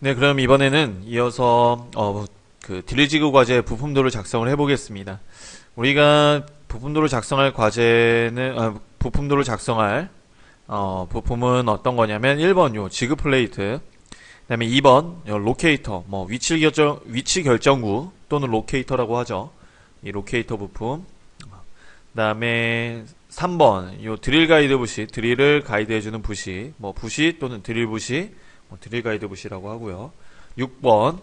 네, 그럼 이번에는 이어서 그 딜리지그 과제 부품도를 작성을 해보겠습니다. 우리가 부품도를 작성할 과제는 부품도를 작성할 부품은 어떤 거냐면 1번 요 지그 플레이트, 그다음에 2번 요 로케이터, 뭐 위치 결정구 또는 로케이터라고 하죠. 이 로케이터 부품. 그다음에 3번 요 드릴 가이드 부시, 드릴을 가이드해주는 부시, 뭐 부시 또는 드릴 부시, 뭐 드릴 가이드 부시라고 하고요. 6번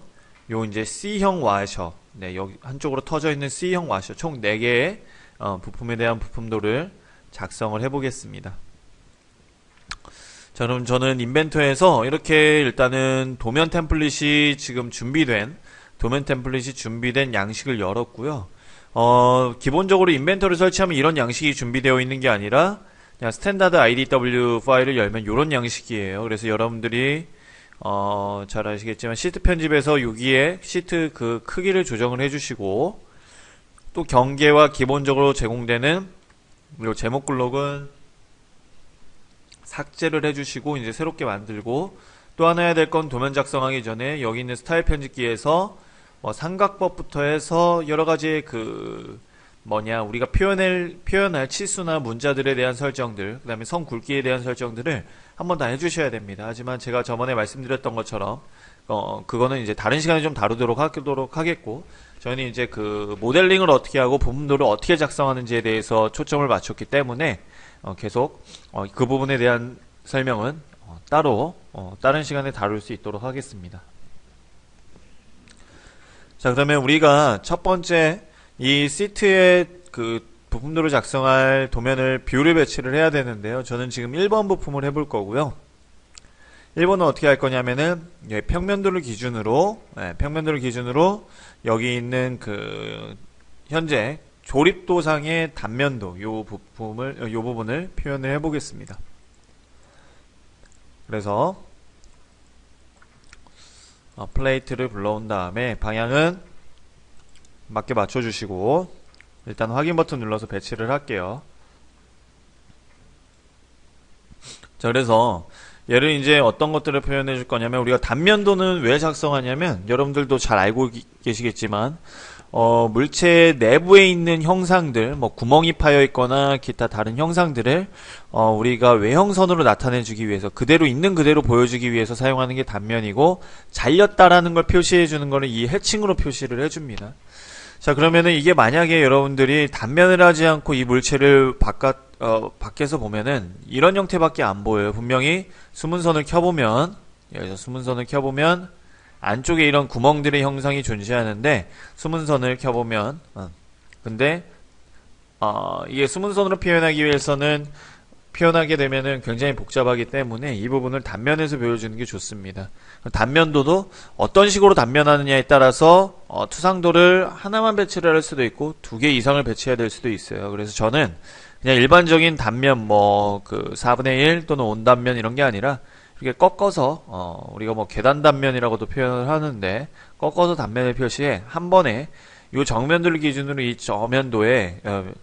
요 이제 C형 와셔, 네, 여기 한쪽으로 터져 있는 C형 와셔 총 4개의 부품에 대한 부품도를 작성을 해보겠습니다. 자, 그럼 저는 인벤터에서 이렇게 일단은 도면 템플릿이 준비된 양식을 열었고요. 기본적으로 인벤터를 설치하면 이런 양식이 준비되어 있는 게 아니라 그냥 스탠다드 IDW 파일을 열면 이런 양식이에요. 그래서 여러분들이 잘 아시겠지만 시트 편집에서 여기에 시트 그 크기를 조정을 해주시고, 또 경계와 기본적으로 제공되는 요 제목 글록은 삭제를 해주시고 이제 새롭게 만들고, 또 하나 해야 될 건 도면 작성하기 전에 여기 있는 스타일 편집기에서 삼각법부터 해서 여러 가지 우리가 표현할 치수나 문자들에 대한 설정들, 그 다음에 선 굵기에 대한 설정들을 한번 다 해주셔야 됩니다. 하지만 제가 저번에 말씀드렸던 것처럼 그거는 이제 다른 시간에 좀 다루도록 하겠고, 저희는 이제 그 모델링을 어떻게 하고 부품도를 어떻게 작성하는지에 대해서 초점을 맞췄기 때문에 계속 그 부분에 대한 설명은 따로 다른 시간에 다룰 수 있도록 하겠습니다. 자, 그러면 우리가 첫 번째 이 시트에 그 부품도를 작성할 도면을 뷰를 배치를 해야 되는데요. 저는 지금 1번 부품을 해볼 거고요. 1번은 어떻게 할 거냐면은 평면도를 기준으로 여기 있는 그 현재 조립도상의 단면도 요 부분을 표현을 해보겠습니다. 그래서 플레이트를 불러온 다음에 방향은 맞게 맞춰주시고 일단 확인 버튼 눌러서 배치를 할게요. 자, 그래서 얘를 이제 어떤 것들을 표현해 줄 거냐면, 우리가 단면도는 왜 작성하냐면 여러분들도 잘 알고 계시겠지만 물체 내부에 있는 형상들, 뭐 구멍이 파여 있거나 기타 다른 형상들을 우리가 외형선으로 나타내 주기 위해서, 그대로 있는 그대로 보여주기 위해서 사용하는 게 단면이고, 잘렸다라는 걸 표시해 주는 거는 이 해칭으로 표시를 해 줍니다. 자, 그러면은 이게 만약에 여러분들이 단면을 하지 않고 이 물체를 밖에서 보면은 이런 형태밖에 안 보여요. 분명히 수문선을 켜보면, 여기서 수문선을 켜보면 안쪽에 이런 구멍들의 형상이 존재하는데, 수문선을 켜보면 근데 이게 수문선으로 표현하게 되면은 굉장히 복잡하기 때문에 이 부분을 단면에서 보여주는 게 좋습니다. 단면도도 어떤 식으로 단면하느냐에 따라서 투상도를 하나만 배치를 할 수도 있고 2개 이상을 배치해야 될 수도 있어요. 그래서 저는 그냥 일반적인 단면, 그 4분의 1 또는 온단면 이런 게 아니라 이렇게 꺾어서 우리가 뭐 계단 단면이라고도 표현을 하는데, 꺾어서 단면을 표시해 한 번에 이 정면들을 기준으로 이 저면도에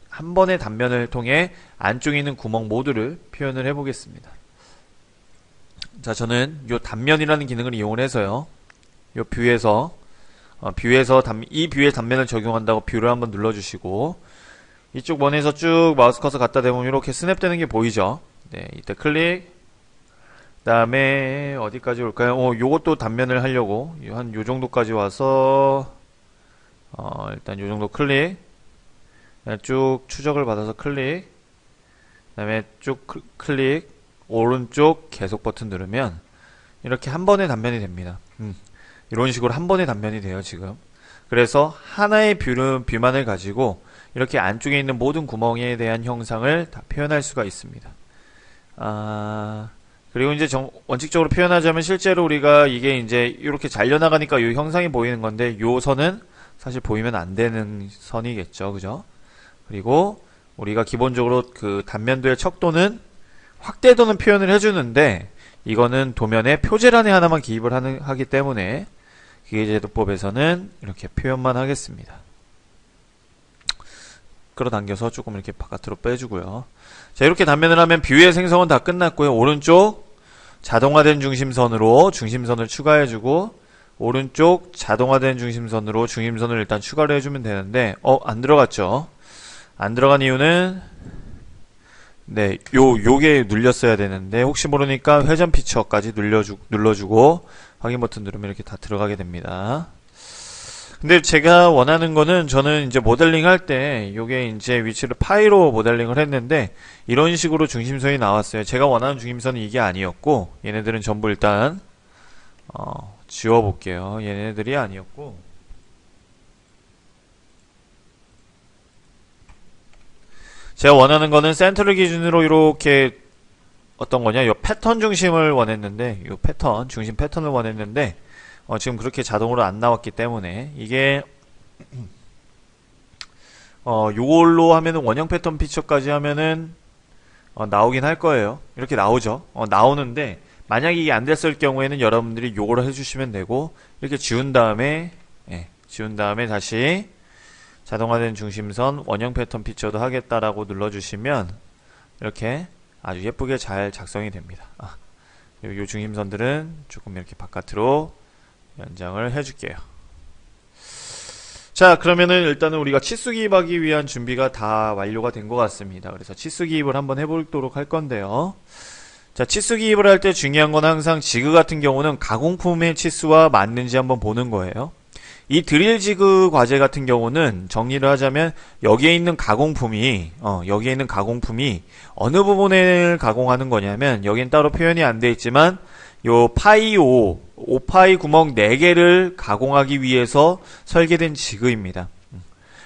한 번의 단면을 통해 안쪽에 있는 구멍 모두를 표현을 해보겠습니다. 자, 저는 이 단면이라는 기능을 이용을 해서요, 이 뷰에서 이 뷰에 단면을 적용한다고 뷰를 한번 눌러주시고, 이쪽 원에서 쭉 마우스 커서 갖다 대면 이렇게 스냅되는 게 보이죠? 네, 이때 클릭. 그 다음에 어디까지 올까요? 요것도 단면을 하려고 한 요 정도까지 와서 일단 요 정도 클릭, 쭉 추적을 받아서 클릭, 그 다음에 쭉 클릭, 오른쪽 계속 버튼 누르면 이렇게 한 번에 단면이 됩니다. 이런 식으로 한 번에 단면이 돼요, 지금. 그래서 하나의 뷰만을 가지고 이렇게 안쪽에 있는 모든 구멍에 대한 형상을 다 표현할 수가 있습니다. 그리고 이제 원칙적으로 표현하자면, 실제로 우리가 이게 이제 이렇게 잘려나가니까 이 형상이 보이는 건데, 요 선은 사실 보이면 안 되는 선이겠죠, 그죠? 그리고 우리가 기본적으로 그 단면도의 척도는 확대도는 표현을 해주는데, 이거는 도면의 표제란에 하나만 기입을 하기 때문에 기계제도법에서는 이렇게 표현만 하겠습니다. 끌어당겨서 조금 이렇게 바깥으로 빼주고요. 자, 이렇게 단면을 하면 뷰의 생성은 다 끝났고요. 오른쪽 자동화된 중심선으로 중심선을 추가해주고 오른쪽 자동화된 중심선으로 중심선을 일단 추가를 해주면 되는데 안 들어갔죠. 안 들어간 이유는 네, 요게 눌렸어야 되는데 혹시 모르니까 회전 피처까지 눌러주고 확인 버튼 누르면 이렇게 다 들어가게 됩니다. 근데 제가 원하는 거는 저는 이제 모델링 할 때 요게 이제 위치를 파이로 모델링을 했는데 이런 식으로 중심선이 나왔어요. 제가 원하는 중심선은 이게 아니었고 얘네들은 전부 일단 지워볼게요. 얘네들이 아니었고 제가 원하는 거는 센터를 기준으로 이렇게 어떤 거냐, 요 패턴 중심을 원했는데 요 패턴 중심 패턴을 원했는데 지금 그렇게 자동으로 안 나왔기 때문에 이게 요걸로 하면은 원형 패턴 피처까지 하면은 나오긴 할 거예요. 이렇게 나오죠. 나오는데 만약에 이게 안 됐을 경우에는 여러분들이 요거를 해주시면 되고 이렇게 지운 다음에 다시 자동화된 중심선 원형 패턴 피처도 하겠다라고 눌러주시면 이렇게 아주 예쁘게 잘 작성이 됩니다. 요 중심선들은 조금 이렇게 바깥으로 연장을 해줄게요. 자, 그러면은 일단은 우리가 치수 기입하기 위한 준비가 다 완료가 된 것 같습니다. 그래서 치수 기입을 한번 해보도록 할 건데요. 자, 치수 기입을 할 때 중요한 건 항상 지그 같은 경우는 가공품의 치수와 맞는지 한번 보는 거예요. 이 드릴 지그 과제 같은 경우는 정리를 하자면 여기에 있는 가공품이 어느 부분을 가공하는 거냐면 여긴 따로 표현이 안 돼 있지만 요 파이 5파이 구멍 4개를 가공하기 위해서 설계된 지그입니다.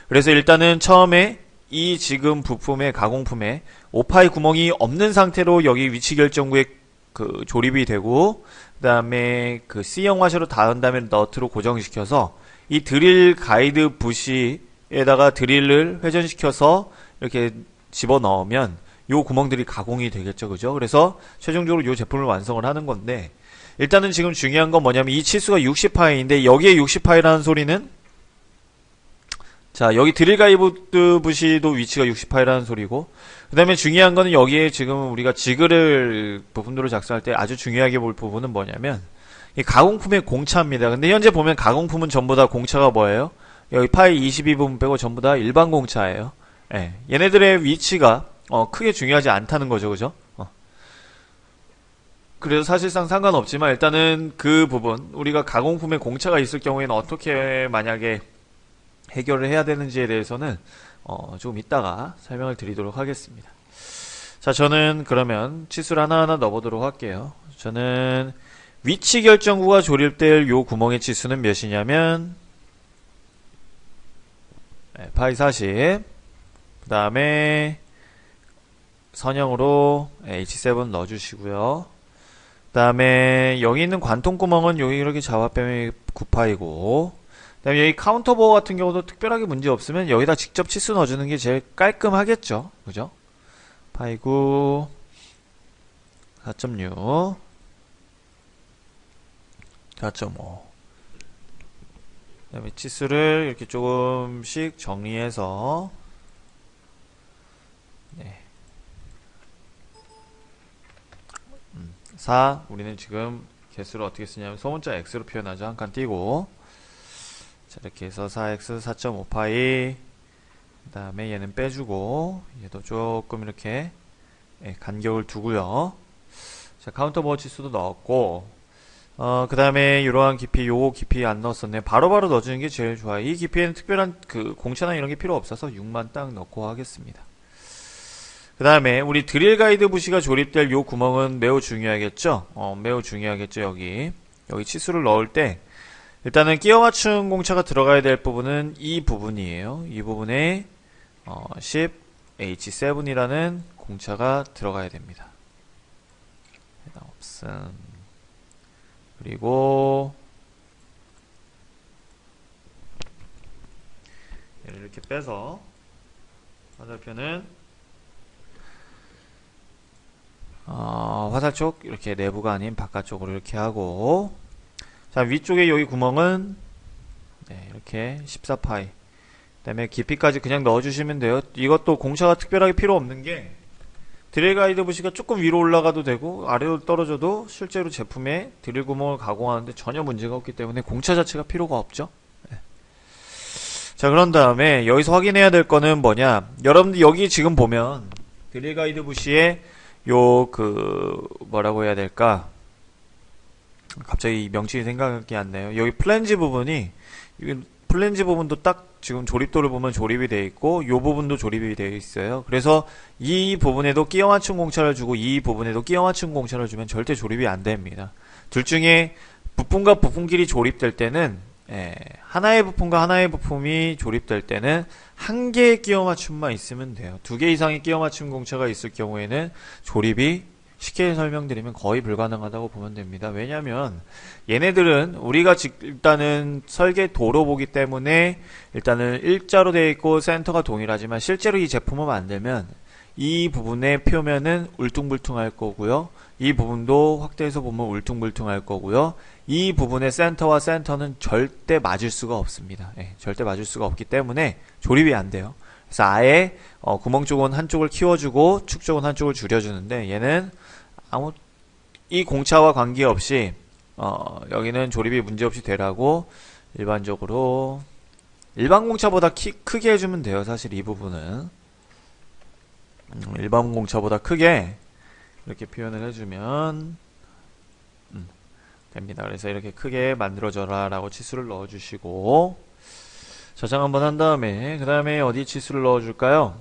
그래서 일단은 처음에 이 지금 부품의 가공품에 5파이 구멍이 없는 상태로 여기 위치 결정구에 그 조립이 되고 그 다음에 그 C형 화셔로 닿은 다음에 너트로 고정시켜서 이 드릴 가이드 부시에다가 드릴을 회전시켜서 이렇게 집어넣으면 요 구멍들이 가공이 되겠죠. 그죠? 그래서 최종적으로 요 제품을 완성을 하는 건데 일단은 지금 중요한 건 뭐냐면 이 치수가 60파이인데 여기에 60파이라는 소리는 자, 여기 드릴 가이드 부시도 위치가 60파이라는 소리고 그 다음에 중요한 거는 여기에 지금 우리가 지그를 부품도를 작성할 때 아주 중요하게 볼 부분은 뭐냐면 이 가공품의 공차입니다. 근데 현재 보면 가공품은 전부 다 공차가 뭐예요? 여기 파이 22부분 빼고 전부 다 일반 공차예요. 예, 얘네들의 위치가 크게 중요하지 않다는 거죠. 그죠? 그래서 사실상 상관없지만 일단은 그 부분 우리가 가공품에 공차가 있을 경우에는 어떻게 만약에 해결을 해야 되는지에 대해서는 조금 이따가 설명을 드리도록 하겠습니다. 자, 저는 그러면 치수를 하나하나 넣어보도록 할게요. 저는 위치 결정구가 조립될 요 구멍의 치수는 몇이냐면 파이 40 그 다음에 선형으로 H7 넣어주시고요. 그 다음에 여기 있는 관통구멍은 여기 이렇게 잡아빼면 9파이고 그 다음에 여기 카운터보어 같은 경우도 특별하게 문제 없으면 여기다 직접 치수 넣어주는 게 제일 깔끔하겠죠. 그죠? 파이9 4.6 4.5 그 다음에 치수를 이렇게 조금씩 정리해서 4 우리는 지금 개수를 어떻게 쓰냐면 소문자 X로 표현하죠. 한 칸 띄고 자, 이렇게 해서 4X 4.5파이 그 다음에 얘는 빼주고 얘도 조금 이렇게 간격을 두고요. 자, 카운터보어 치수도 넣었고 그 다음에 이러한 깊이 요 깊이 안 넣었었네. 바로바로 넣어주는 게 제일 좋아요. 이 깊이에는 특별한 그 공차나 이런 게 필요 없어서 6만 딱 넣고 하겠습니다. 그 다음에 우리 드릴 가이드 부시가 조립될 요 구멍은 매우 중요하겠죠. 매우 중요하겠죠. 여기 치수를 넣을 때 일단은 끼워 맞춘 공차가 들어가야 될 부분은 이 부분이에요. 이 부분에 10H7이라는 공차가 들어가야 됩니다. 해당 없음. 그리고 얘를 이렇게 빼서 화살표는 화살 쪽 이렇게 내부가 아닌 바깥쪽으로 이렇게 하고 자, 위쪽에 여기 구멍은 이렇게 14파이 그 다음에 깊이까지 그냥 넣어주시면 돼요. 이것도 공차가 특별하게 필요 없는 게 드릴 가이드 부시가 조금 위로 올라가도 되고 아래로 떨어져도 실제로 제품에 드릴 구멍을 가공하는데 전혀 문제가 없기 때문에 공차 자체가 필요가 없죠. 자, 그런 다음에 여기서 확인해야 될 거는 뭐냐, 여러분들 여기 지금 보면 드릴 가이드 부시에 뭐라고 해야 될까, 갑자기 명칭이 생각이 안 나요. 여기 플랜지 부분이, 플랜지 부분도 딱 지금 조립도를 보면 조립이 되어 있고 이 부분도 조립이 되어 있어요. 그래서 이 부분에도 끼워 맞춘 공차를 주고 이 부분에도 끼워 맞춘 공차를 주면 절대 조립이 안 됩니다. 둘 중에 부품과 부품끼리 조립될 때는, 하나의 부품과 하나의 부품이 조립될 때는 한 개의 끼워 맞춤만 있으면 돼요. 두 개 이상의 끼워 맞춤 공차가 있을 경우에는 조립이 쉽게 설명드리면 거의 불가능하다고 보면 됩니다. 왜냐면 얘네들은 우리가 일단은 설계 도로 보기 때문에 일단은 일자로 되어 있고 센터가 동일하지만 실제로 이 제품을 만들면 이 부분의 표면은 울퉁불퉁할 거고요. 이 부분도 확대해서 보면 울퉁불퉁할 거고요. 이 부분의 센터와 센터는 절대 맞을 수가 없습니다. 절대 맞을 수가 없기 때문에 조립이 안 돼요. 그래서 아예 구멍 쪽은 한쪽을 키워주고 축 쪽은 한쪽을 줄여주는데, 얘는 이 공차와 관계없이 여기는 조립이 문제없이 되라고 일반적으로 일반 공차보다 크게 해주면 돼요. 사실 이 부분은 일반 공차보다 크게 이렇게 표현을 해주면 됩니다. 그래서 이렇게 크게 만들어줘라 라고 치수를 넣어주시고, 저장 한번 한 다음에 그 다음에 어디 치수를 넣어줄까요?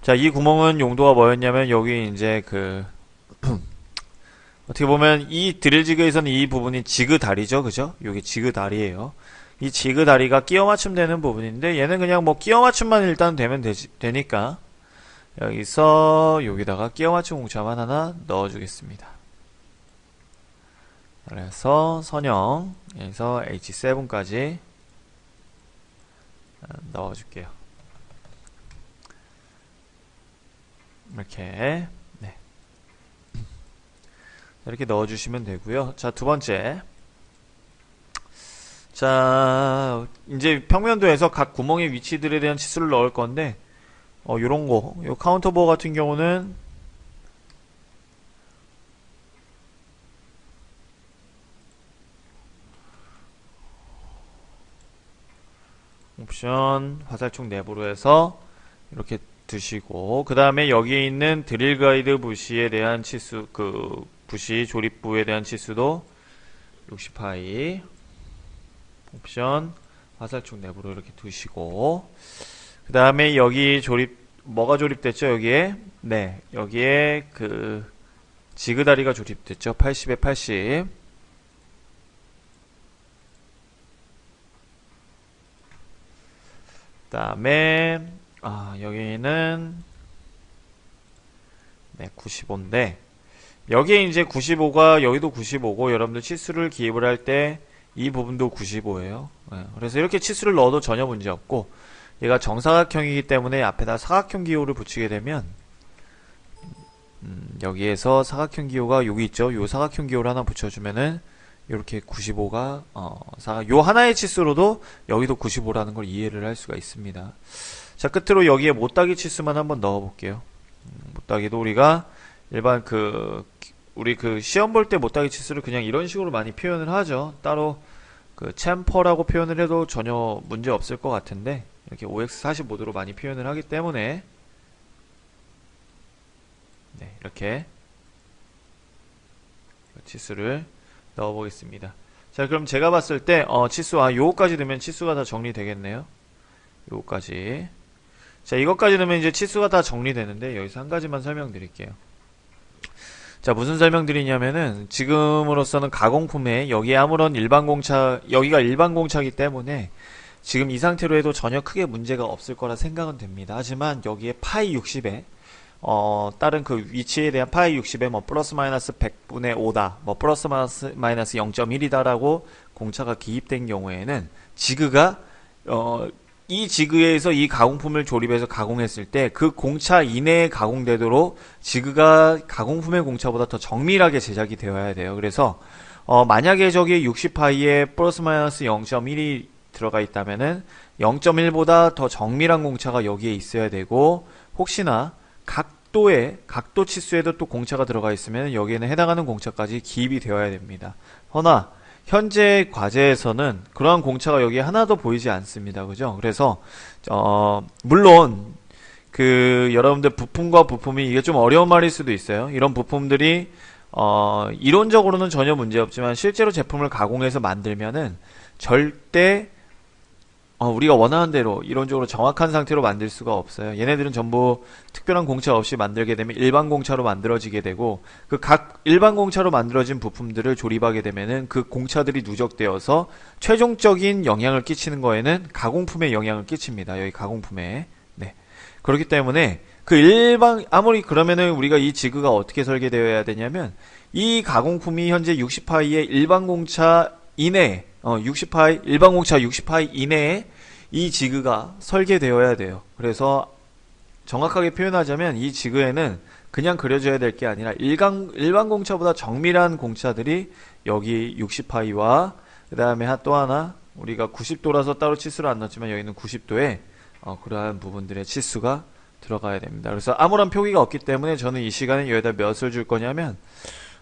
자, 이 구멍은 용도가 뭐였냐면 여기 이제 어떻게 보면 이 드릴 지그에서는 이 부분이 지그 다리죠, 그죠? 여기 지그 다리예요. 이 지그 다리가 끼워 맞춤 되는 부분인데, 얘는 그냥 뭐 끼워 맞춤만 일단 되면 되니까 여기서 여기다가 끼워 맞춤 공차만 하나 넣어주겠습니다. 그래서 선형 여기서 H7까지 넣어줄게요. 이렇게, 네, 이렇게 넣어주시면 되고요. 자, 두 번째, 자, 이제 평면도에서 각 구멍의 위치들에 대한 치수를 넣을 건데, 요런 거, 요 카운터보어 같은 경우는 옵션 화살촉 내부로 해서 이렇게 두시고, 그 다음에 여기에 있는 드릴 가이드 부시에 대한 치수, 부시 조립부에 대한 치수도 60파이 옵션 화살촉 내부로 이렇게 두시고, 그 다음에 여기 뭐가 조립됐죠? 여기에, 네, 여기에 지그 다리가 조립됐죠? 80에 80. 그 다음에 여기는 95인데, 여기에 이제 95가 여기도 95고, 여러분들 치수를 기입을 할 때 이 부분도 95예요. 그래서 이렇게 치수를 넣어도 전혀 문제 없고, 얘가 정사각형이기 때문에 앞에다 사각형 기호를 붙이게 되면 여기에서 사각형 기호가 여기 있죠. 요 사각형 기호를 하나 붙여주면은 이렇게 95가 요 하나의 치수로도 여기도 95라는 걸 이해를 할 수가 있습니다. 자, 끝으로 여기에 못따기 치수만 한번 넣어 볼게요. 못따기도 우리가 일반 우리 시험 볼 때 못따기 치수를 그냥 이런 식으로 많이 표현을 하죠. 따로 챔퍼라고 표현을 해도 전혀 문제 없을 것 같은데, 이렇게 OX45도로 많이 표현을 하기 때문에, 네, 이렇게 치수를 넣어 보겠습니다. 자, 그럼 제가 봤을 때 요거까지 넣으면 치수가 다 정리되겠네요. 요거까지. 자, 이것까지 넣으면 이제 치수가 다 정리되는데, 여기서 한 가지만 설명드릴게요. 자, 무슨 설명드리냐면은, 지금으로서는 가공품에 여기에 아무런 여기가 일반 공차이기 때문에 지금 이 상태로 해도 전혀 크게 문제가 없을 거라 생각은 됩니다. 하지만 여기에 파이 60에 다른 위치에 대한 파이 60에 플러스 마이너스 100분의 5다, 플러스 마이너스 0.1이다라고 공차가 기입된 경우에는 지그가 이 지그에서 이 가공품을 조립해서 가공했을 때 그 공차 이내에 가공되도록 지그가 가공품의 공차보다 더 정밀하게 제작이 되어야 돼요. 그래서 만약에 저기 60파이에 플러스 마이너스 0.1이 들어가 있다면은 0.1보다 더 정밀한 공차가 여기에 있어야 되고, 혹시나 각 각도 치수에도 또 공차가 들어가 있으면 여기에는 해당하는 공차까지 기입이 되어야 됩니다. 허나 현재 과제에서는 그러한 공차가 여기에 하나도 보이지 않습니다. 그죠? 그래서 물론 여러분들 부품과 부품이 이게 좀 어려운 말일 수도 있어요. 이런 부품들이 이론적으로는 전혀 문제 없지만 실제로 제품을 가공해서 만들면은 절대 우리가 원하는 대로 이론적으로 정확한 상태로 만들 수가 없어요. 얘네들은 전부 특별한 공차 없이 만들게 되면 일반 공차로 만들어지게 되고 그 각 일반 공차로 만들어진 부품들을 조립하게 되면은 그 공차들이 누적되어서 최종적인 영향을 끼치는 거에는 가공품에 영향을 끼칩니다. 여기 가공품에. 네. 그렇기 때문에 아무리 그러면은 우리가 이 지그가 어떻게 설계되어야 되냐면 이 가공품이 현재 60파이의 일반 공차 이내에 60파이, 일반 공차 60파이 이내에 이 지그가 설계되어야 돼요. 그래서 정확하게 표현하자면 이 지그에는 그냥 그려져야 될 게 아니라 일반 공차보다 정밀한 공차들이 여기 60파이와 그 다음에 또 하나 우리가 90도라서 따로 치수를 안 넣었지만 여기는 90도에 그러한 부분들의 치수가 들어가야 됩니다. 그래서 아무런 표기가 없기 때문에 저는 이 시간에 여기다 몇을 줄 거냐면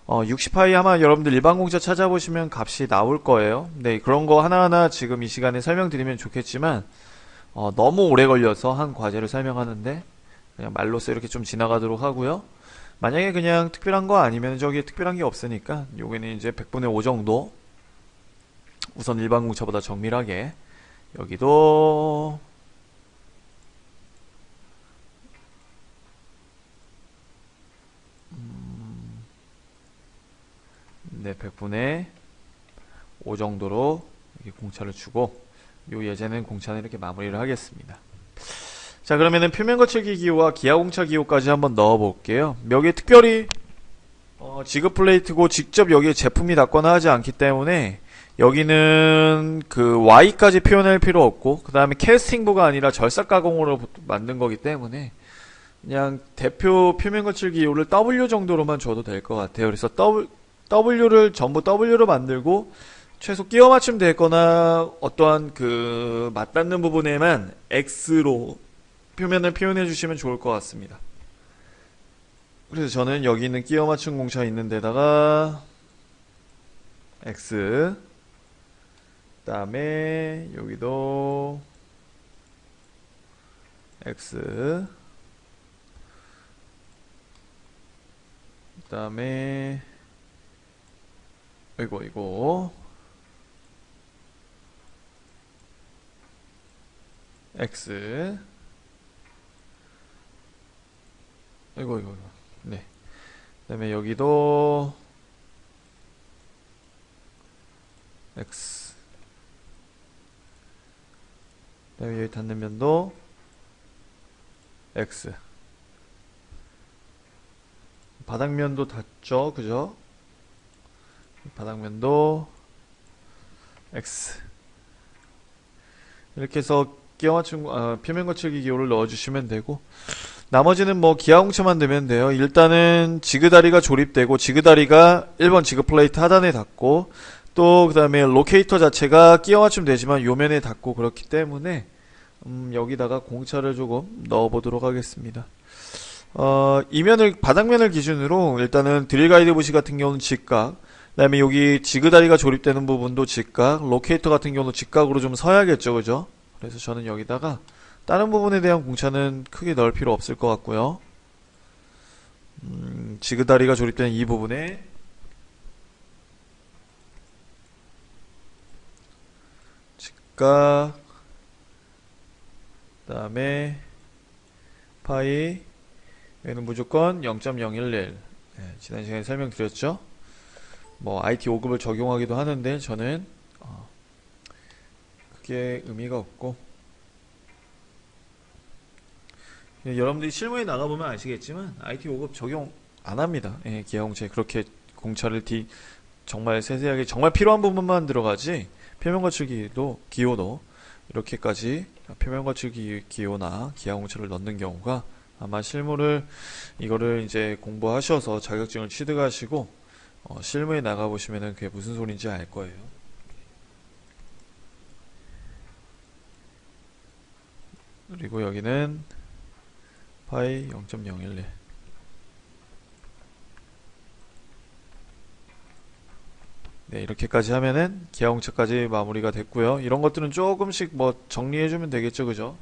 60파이 아마 여러분들 일반 공차 찾아보시면 값이 나올 거예요. 네, 그런 거 하나하나 지금 이 시간에 설명드리면 좋겠지만 너무 오래 걸려서 한 과제를 설명하는데 그냥 말로써 이렇게 좀 지나가도록 하고요. 만약에 그냥 특별한 거 아니면 저기 특별한 게 없으니까 요게는 이제 100분의 5 정도 우선 일반 공차보다 정밀하게 여기도 네, 100분의 5 정도로 이렇게 공차를 주고 요 예제는 공차는 이렇게 마무리를 하겠습니다. 자, 그러면은 표면 거칠기 기호와 기하 공차 기호까지 한번 넣어 볼게요. 여기에 특별히 지그 플레이트고 직접 여기에 제품이 닿거나 하지 않기 때문에 여기는 Y까지 표현할 필요 없고 그 다음에 캐스팅부가 아니라 절삭 가공으로 만든 거기 때문에 그냥 대표 표면 거칠기 기호를 W 정도로만 줘도 될 것 같아요. 그래서 W를 전부 W로 만들고 최소 끼워 맞춤 되거나 어떠한 맞닿는 부분에만 X로 표면을 표현해 주시면 좋을 것 같습니다. 그래서 저는 여기 있는 끼워 맞춤 공차 있는 데다가 X 그 다음에 여기도 X 그 다음에 이거 X 이거 네. 그 다음에 여기도 X 그 다음에 여기 닿는 면도 X 바닥면도 닿죠 그죠? 바닥면도 X 이렇게 해서 끼워 맞춘 표면 거칠기 기호를 넣어주시면 되고 나머지는 뭐 기하공차만 되면 돼요. 일단은 지그다리가 조립되고 지그다리가 1번 지그 플레이트 하단에 닿고 또 그 다음에 로케이터 자체가 끼워 맞춤 되지만 요면에 닿고 그렇기 때문에 여기다가 공차를 조금 넣어보도록 하겠습니다. 바닥면을 기준으로 일단은 드릴 가이드 부시 같은 경우는 직각 그 다음에 여기 지그다리가 조립되는 부분도 직각 로케이터 같은 경우도 직각으로 좀 서야겠죠 그죠? 그래서 저는 여기다가 다른 부분에 대한 공차는 크게 넣을 필요 없을 것 같고요. 지그다리가 조립되는 이 부분에 직각 그 다음에 파이 여기는 무조건 0.011 네, 지난 시간에 설명드렸죠. 뭐 IT 5급을 적용하기도 하는데 저는 그게 의미가 없고 여러분들이 실무에 나가보면 아시겠지만 IT 5급 적용 안합니다. 예, 기하공차에 그렇게 공차를 정말 세세하게 정말 필요한 부분만 들어가지 표면 거칠기도 기호도 이렇게까지 표면 거칠기 기호나 기하공차를 넣는 경우가 아마 이거를 이제 공부하셔서 자격증을 취득하시고 실무에 나가보시면은 그게 무슨 소리인지 알 거예요. 그리고 여기는 파이 0.011 네, 이렇게까지 하면은 기아공차까지 마무리가 됐고요. 이런 것들은 조금씩 뭐 정리해주면 되겠죠, 그죠?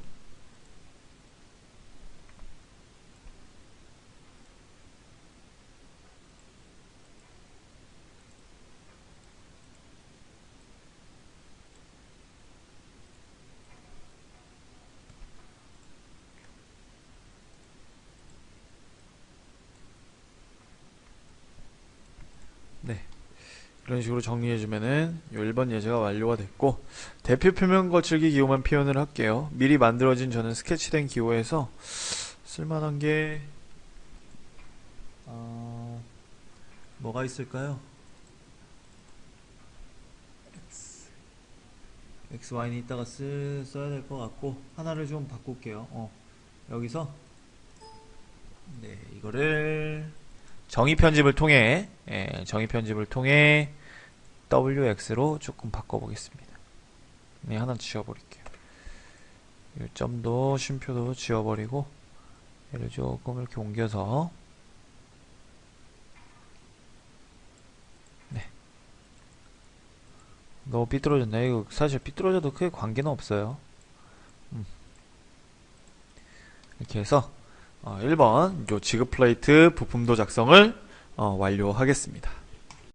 네. 이런 식으로 정리해주면은 요 1번 예제가 완료가 됐고, 대표 표면 거칠기 기호만 표현을 할게요. 미리 만들어진 저는 스케치된 기호에서 쓸만한 게 뭐가 있을까요? XY는 이따가 써야 될 것 같고, 하나를 좀 바꿀게요. 여기서 네, 이거를 정의 편집을 통해 WX로 조금 바꿔보겠습니다. 네, 하나 지워버릴게요. 이 점도 쉼표도 지워버리고, 얘를 조금 이렇게 옮겨서, 네, 너무 삐뚤어졌네. 이거 사실 삐뚤어져도 크게 관계는 없어요. 이렇게 해서 1번 요 지그 플레이트 부품도 작성을 완료하겠습니다.